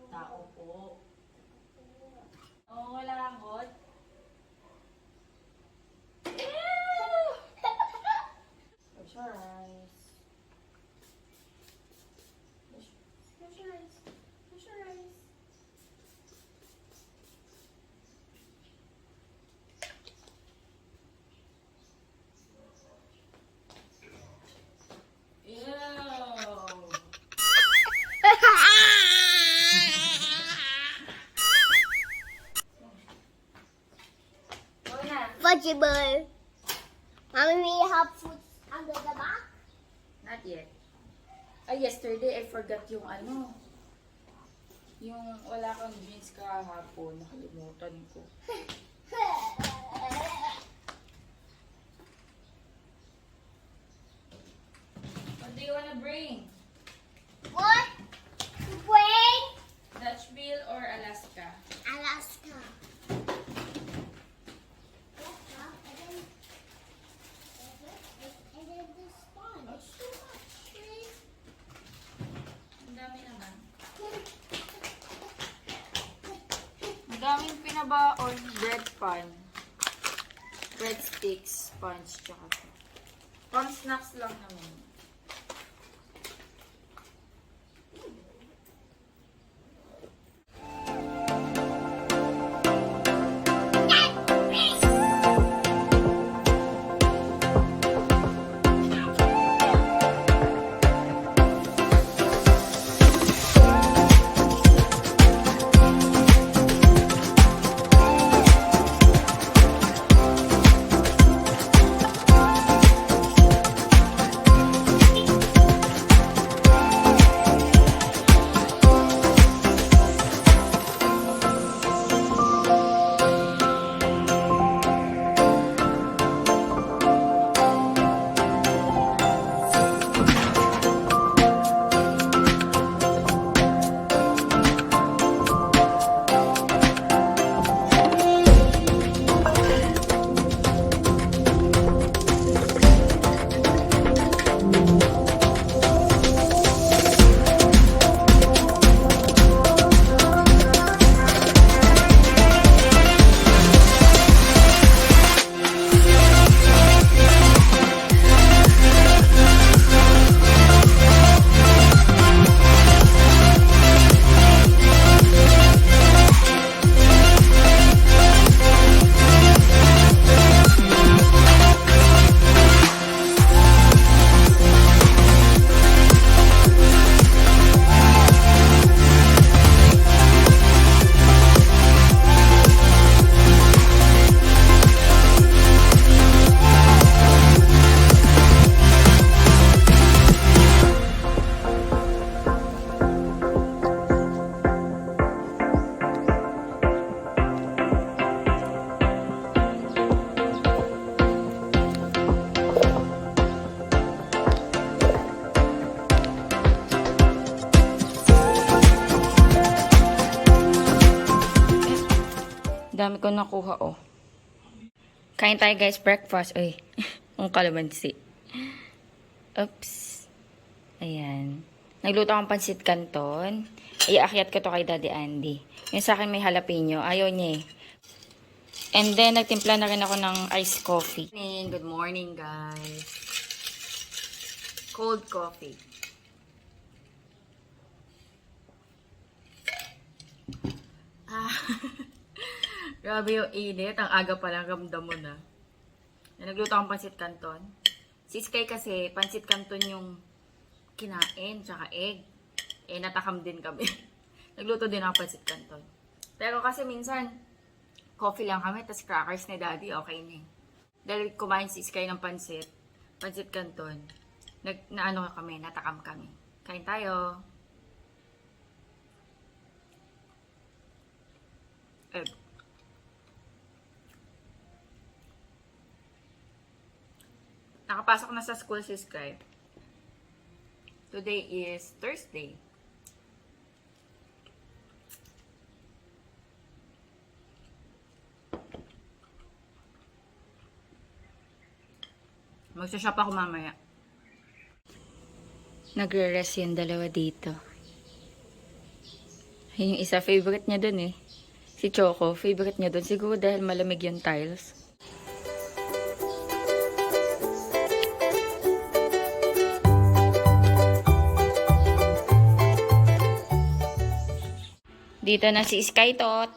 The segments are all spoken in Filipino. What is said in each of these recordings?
Tao po. Oh, wala kang hot? Close your eyes. Close your eyes. Close your eyes. Ew. Go na. Possible. Mommy, we have food under the back. Not yet. Ay, yesterday I forgot yung ano. Yung wala kang jeans kahapon. Nakalimutan ko. What do you wanna bring? What? Wait. Dutchville or Alaska? Alaska. And then the sponge. Ang dami naman. Ang daming pinabaon. Bread pan. Bread sticks, sponge, tsaka. Pang snacks lang naman. Dami ko nakuha, oh. Kain tayo, guys. Breakfast. Uy, ang kalamansi. Oops. Ayan. Nagluto akong pansit canton. Iaakyat ko to kay Daddy Andy. Yung sa akin may jalapeno. Ayaw niya eh. And then, nagtimpla na rin ako ng iced coffee. Good morning, guys. Cold coffee. Ah. Grabe yung init. Ang aga pa lang ramdam mo na. Nagluto akong pansit canton. Si Sky kasi, pansit canton yung kinain, tsaka egg. Eh, natakam din kami. Nagluto din ako pansit canton. Pero kasi minsan, coffee lang kami, tas crackers ni Daddy, okay na eh. Dahil kumain si Sky ng pansit canton, natakam kami. Kain tayo. egg. Nakapasok na sa school si Sky. Today is Thursday. Magsashop ako mamaya. Nagre-rest yung dalawa dito. Yung isa, favorite niya dun eh. Si Choco, favorite niya dun. Siguro dahil malamig yung tiles. Dito na si Sky Tot.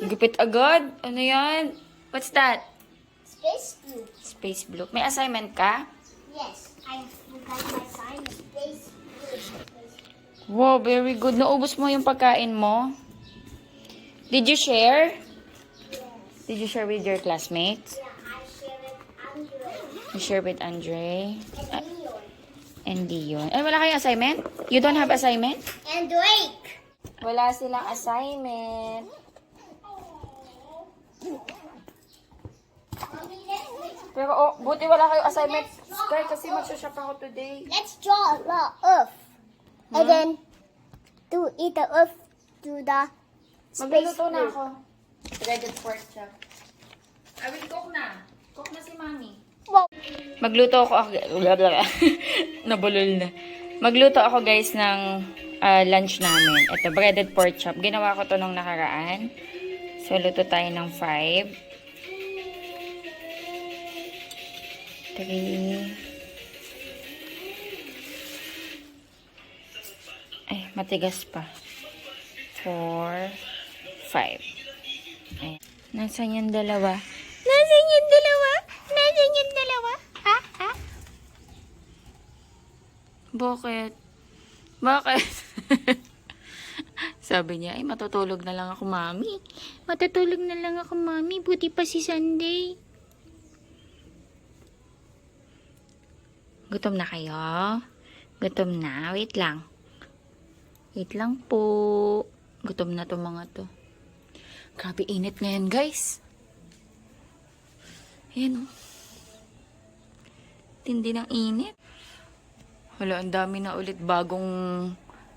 Gupit agad. Ano yan? What's that? Space blue. Space blue. May assignment ka? Yes, I forgot my sign. Space blue. Wow, very good. Naubos mo yung pagkain mo? Did you share? Yes. Did you share with your classmates? Yeah, I share with Andre You share with Andre? and Leon And Dion. Eh, wala kayong assignment? You don't have assignment? and Drake. Wala silang assignment. Mommy, Pero oh, buti wala kayong assignment, Sky, kasi mag-shop ako today. let's draw the earth. And then to eat the earth to the space Magluluto na blue. ako. Breaded pork chop. I will cook na. Cook na si Mami. Wow. Magluto ako. Nabulol na. Magluto ako guys ng lunch namin. Ito, breaded pork chop. Ginawa ko to nung nakaraan. So, luto tayo ng 5. 3. Ay, matigas pa. 4. 5. Ayan. Nasaan yung dalawa? Nasaan yung dalawa? Nasaan yung dalawa? Ha? Ha? Bakit? Bakit? Sabi niya, ay matutulog na lang ako, Mami. Matutulog na lang ako, Mami. Buti pa si Sunday. Gutom na kayo? Gutom na? Wait lang. Wait lang po. Gutom na to mga to. Grabe init ngayon, guys. Ayan, oh. Tindi ng init. Wala, ang dami na ulit bagong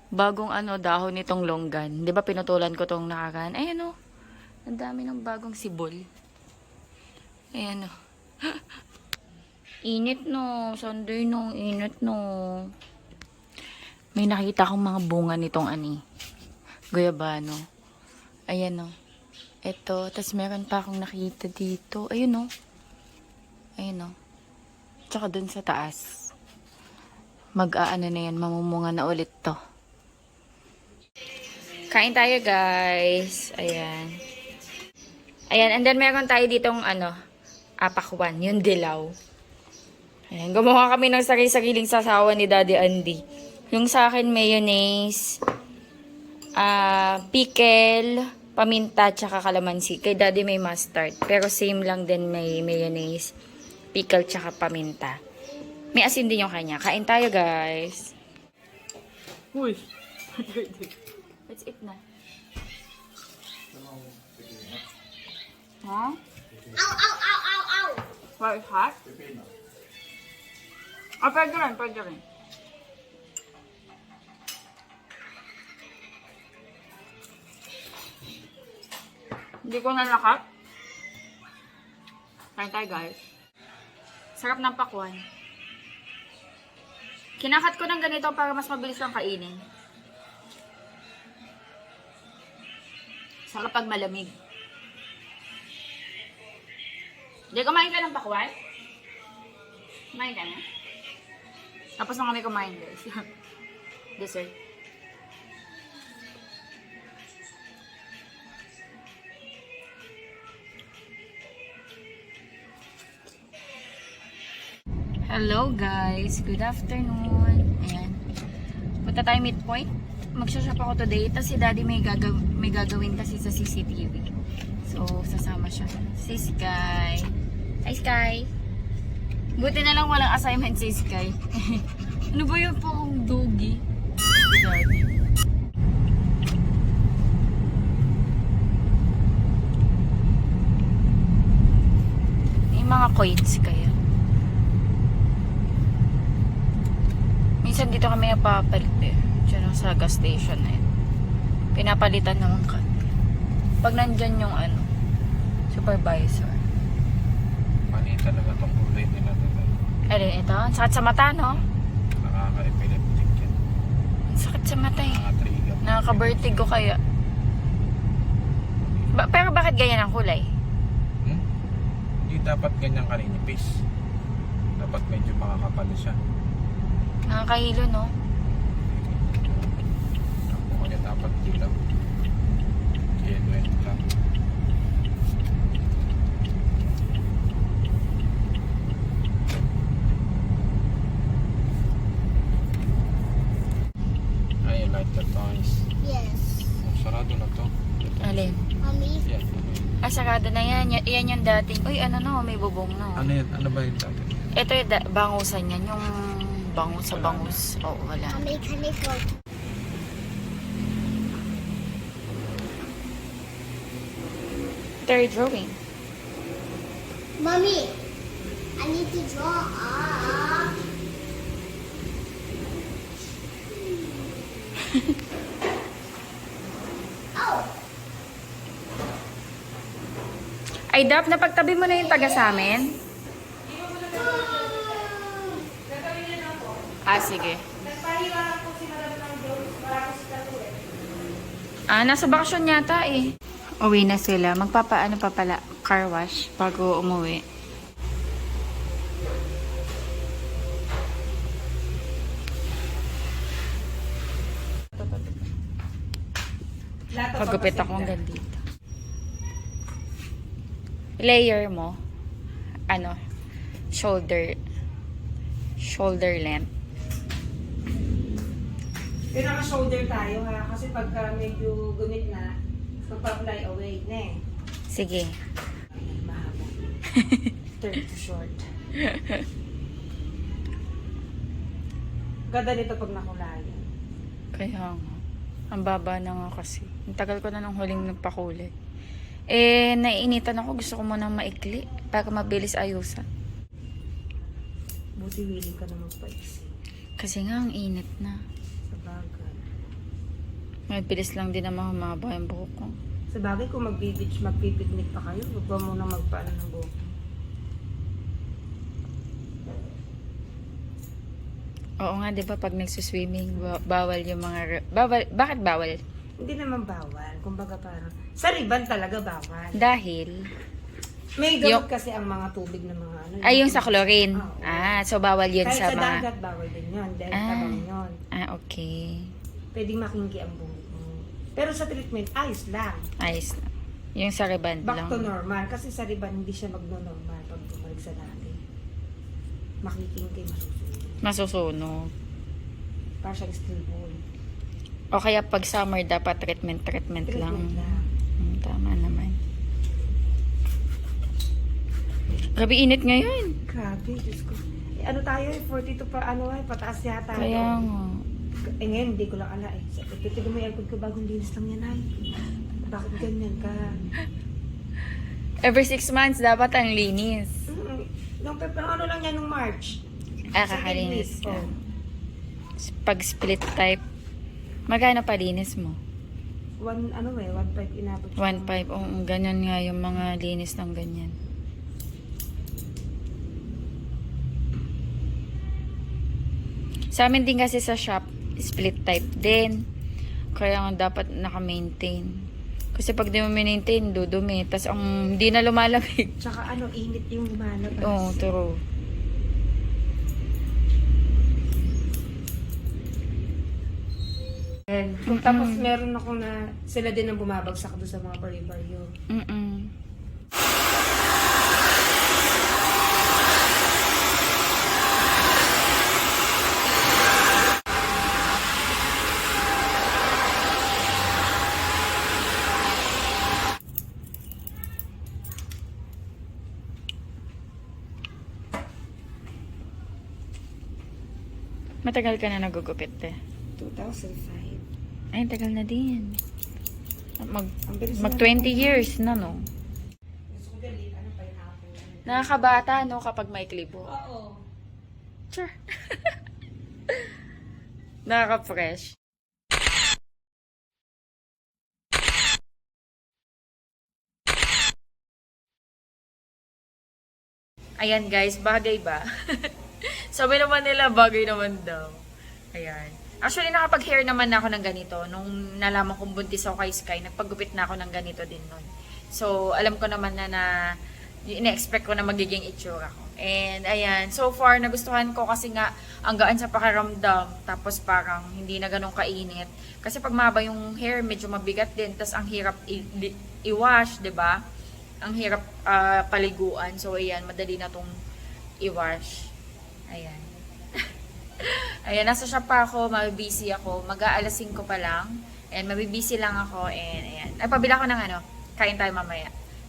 dahon nitong longgan. 'Di ba pinutulan ko tong nakaraan? Ayan, oh. Ang dami ng bagong sibol. Ayan, oh. Init no. Sunday no. Init no. May nakita akong mga bunga nitong guyabano. Ayan o. Ito. Tapos meron pa akong nakita dito. Ayun o. Ayun o. Tsaka dun sa taas. Mag-aano na yan. Mamumunga na ulit to. Kain tayo guys. Ayan. Ayan. And then meron tayo ditong apakwan. Yung dilaw. Ayan. Gumawa kami ng sarili-sariling sasawa ni Daddy Andy. Yung sa akin mayonnaise, pickle, paminta, tsaka kalamansi. Kay Daddy may mustard. Pero same lang din may mayonnaise, pickle, tsaka paminta. May asin din yung kanya. Kain tayo, guys. Uy. Let's eat na. Ha? Ow, ow, ow, ow, ow. Why, hot? Pwede rin, pwede rin. Hindi ko nalakat. Kain tayo, guys. Sarap ng pakwan. Kinakat ko ng ganito para mas mabilis lang kainin. Sa kapag malamig. Hindi, kumain ka ng pakwan? Kumain ka na? Tapos na kami kumain, guys. Dessert. Hello guys, good afternoon. Ayan. Punta tayo midpoint. Magsashop ako today. Tapos si Daddy may gagawin kasi sa CCTV. So, sasama siya. Si Sky. Hi Sky. Buti na lang walang assignment si Sky. Ano ba yun po ang doggy? Daddy. mga coins kaya. Minsan dito kami napapalit eh. Diyan sa gas station na yun. Pinapalitan naman kami. Pag nandyan yung ano, supervisor. Mali talaga itong kulay nila doon. Alin ito? Ang sakit sa mata, no? Nakaka-epileptic yan. Ang sakit sa mata eh. Nakaka-trigger. Nakaka-vertigo kaya. Pero bakit ganyan ang kulay? Hindi dapat ganyan kaninipis. Dapat medyo makakapal siya. Nakakahilo, no? Ako kanya dapat dilaw. Genuine lang. I like the toys. Yes. Oh, sarado na to. Alin? Mommy. Yan. Ah, sarado na yan. Yan yung dating. Uy, ano no? May bubong no. Ano yan? Ano ba yung dati? Ito yung bangusan yan. Yung bangus sa bangus. Oo, wala. Mommy, can I go? Third drawing. Mommy, I need to draw. Oh. Ay, Dap, napagtabi mo na yung taga sa amin? Ah, sige. Ah, nasa bakasyon yata eh. Uwi na sila. Magpapaano pa pala, car wash bago umuwi. Pagupit ako hanggang dito. Layer mo, ano, shoulder length. Pinaka-shoulder tayo ha, kasi pagka medyo gunit na, magpa-fly away na eh. Sige. Mahaba. Turn to short. Ganda nito pag nakulayan. Kaya nga. Ang baba na nga kasi. Ang tagal ko na nung huling nagpakulay. Eh, naiinitan ako. Gusto ko munang maikli para mabilis ayusan. Buti willing ka na magpaiksi. Kasi nga, ang init na. Sa bagay. Mabilis lang din naman humaba yung buhok ko. Sa bagay, kung mag-beach, magpipiknik pa kayo, huwag ba muna magpaano ng buhok? Oo nga, di ba, pag nagsuswimming, bawal yung mga... Bakit bawal? Hindi naman bawal. Kumbaga parang, sa riban talaga bawal. Dahil... May gamot kasi ang mga tubig ng mga ano. Ay, yung sa chlorine. Oo. Ah, so bawal yun Kahit sa sa mga... dagat, bawal din yun. Dahil Ah. tabang yun. Ah, okay. Pwedeng makinggi ang buhok mo. Pero sa treatment, ayos lang. Ayos na. Yung sa riband Back lang. to normal. Kasi sa riban, hindi siya magno-normal pag bumalik sa dati. Makikinggi, masusunod. Masusunog. Para siyang steel ball. O kaya pag summer, dapat treatment lang. Treatment lang. Tama naman. Grabe init ngayon. Grabe, Diyos ko. Eh, ano tayo eh, 42 pa, ano eh, pataas yata. Kaya nga. Eh ngayon, hindi ko lang ala eh. Tignan mo yung aircon ko, bagong linis lang yan ay. Bakit ganyan ka? Every 6 months, dapat ang linis. Nung ano lang yan, nung March. Ah, Second kakalinis week, ka. oh. Pag split type, magkano pa linis mo? 1.5 inabot. 1.5. Oo, ganyan nga yung mga linis ng ganyan. Sa amin din kasi sa shop, split type din. Kaya nga dapat naka-maintain. Kasi pag di mo maintain, dudumi. Tapos ang hindi na lumalamig. Tsaka ano, init yung lumalabas. Oo, true. Tapos meron ako na sila din ang bumabagsak doon sa mga bari-baryo. Mm-mm. Matagal ka na nagugupit eh. 2005. Ay, tagal na din. Ang bilis Mag na 20 years na, no? Gusto ko din, ano pa yung hapon. Nakakabata, no, kapag may klibo. Oo. Sure. Nakaka-fresh. Ayan guys, bagay ba? Sabi naman nila, bagay naman daw. Ayan. Actually, nakapag-hair naman ako ng ganito. Nung nalaman kong buntis ako kay Sky, nagpagupit na ako ng ganito din nun. So, alam ko naman na ina-expect ko na magiging itsura ko. And, ayan. So far, nagustuhan ko kasi nga, ang gaan sa pakiramdam. Tapos parang hindi na ganun kainit. Kasi pag mahaba yung hair, medyo mabigat din. Tapos ang hirap i-wash, 'di ba? Ang hirap paliguan. So, ayan, madali na tong i-wash. Ayan. Ayan, nasa shop pa ako, mabibisi ako. Mag-aalas 5 pa lang. And mabibisi lang ako. And, ayan. Napabila ako ng ano, kain tayo mamaya.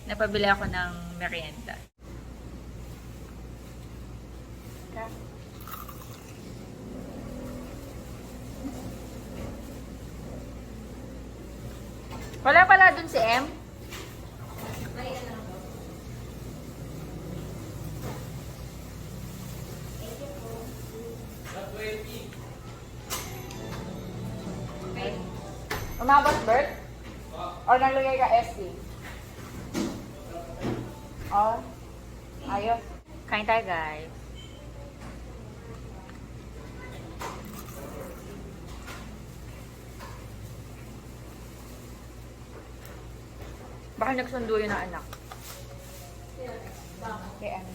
Napabila ako ng merienda. Wala pala dun si M? Umabot, Bert? Or naglagay ka SC? Oh, ayos. Kain tayo, guys. Baka nagsundo yun na anak. Kaya ano?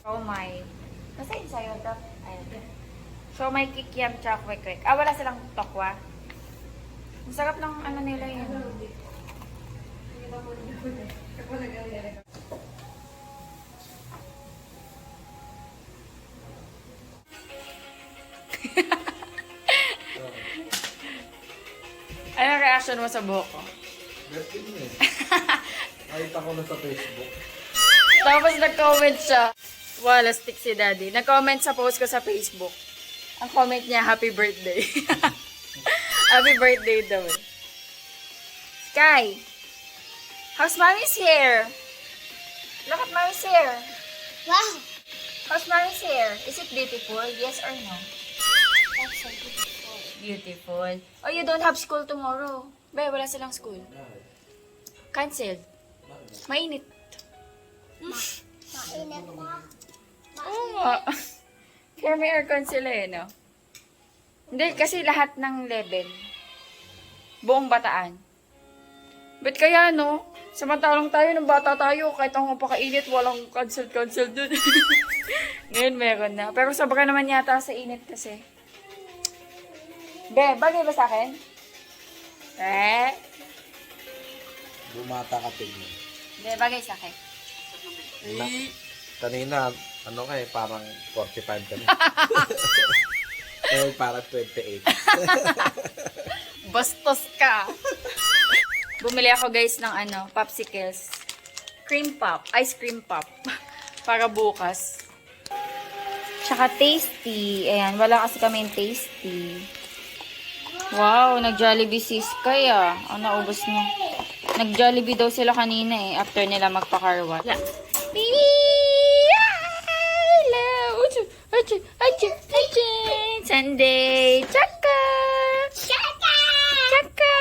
Oh my. Basta yun sa'yo, Dok. Ayan. So, may kikiam tsaka kwek-kwek. Ah, wala silang tokwa. Ang sarap ng ano nila yun. Anong reaction mo sa buhok ko? Best din eh. Nakita ko na sa Facebook. Tapos nag-comment siya. Wala, stick si Daddy. Nag-comment sa post ko sa Facebook. Ang comment niya, happy birthday. Happy birthday daw. Sky, how's Mommy's hair? Look at Mommy's hair. Wow. How's Mommy's hair? Is it beautiful? Yes or no? That's so beautiful. Beautiful. Oh, you don't have school tomorrow. Be, wala silang school. Cancelled. Mainit. Mainit na. Oo nga. Kaya may aircon sila eh, no? Hindi, kasi lahat ng level. Buong Bataan. Ba't kaya, no? Samantalang tayo, ng bata tayo, kahit ang mapakainit, walang cancel dun. Ngayon meron na. Pero sobra naman yata sa init kasi. Be, bagay ba sa akin? Bumata ka tignan. Be, bagay sa akin. Kanina, ano ka eh, parang 45 ka na. Eh, parang 28. Bastos ka. Bumili ako guys ng ano, popsicles. Cream pop, ice cream pop. Para bukas. Tsaka tasty. Ayan, wala kasi kami yung tasty. Wow, nag-Jollibee sis kaya. Ang naubos niya. Nag-Jollibee daw sila kanina eh, after nila magpa-carwash. Baby! Hello! Sunday! Chaka! Shaka! Chaka!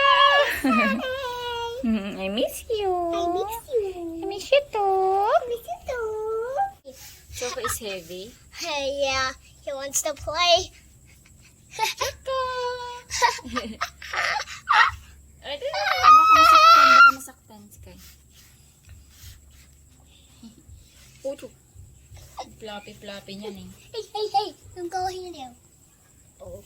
I miss you. I miss you. I miss you too. I miss you too. Choco is heavy. Hey, yeah, he wants to play. Chaka! Ay, baka masaktan, Sky. Puto. Floppy niyan eh. Hey, don't go here now. Oh.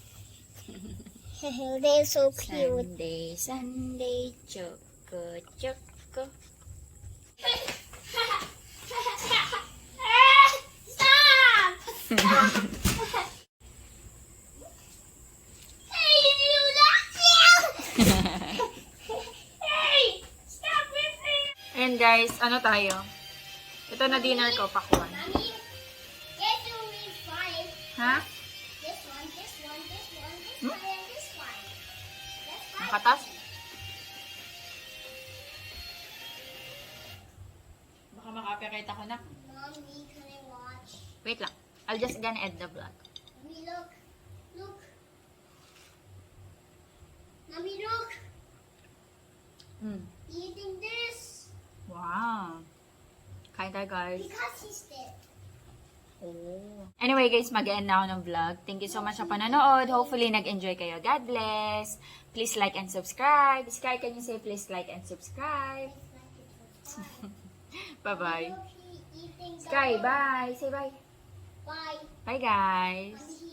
They're so cute. Sunday, choco. Stop! Hey, you lost you! Hey, stop with me! And guys, ano tayo? Ito na dinner ko, pakwan. Mommy, guess who needs five? Ha? This one, and this one. This one. This one. Katas? Baka makapirate ako na. Mommy, can I watch? Wait lang. I'll just gonna end the vlog. Mommy, look. Look. Mommy, look. Mm. Eating this. Wow. Kain tayo, guys. Because he's dead. Oh. Anyway, guys, mag-end na ako ng vlog. Thank you so much sa panonood. Hopefully, nag-enjoy kayo. God bless. Please like and subscribe. Sky, can you say please like and subscribe? Bye-bye. Look, he eating Sky, the- bye. Say bye. Bye. Bye, guys. Mommy, he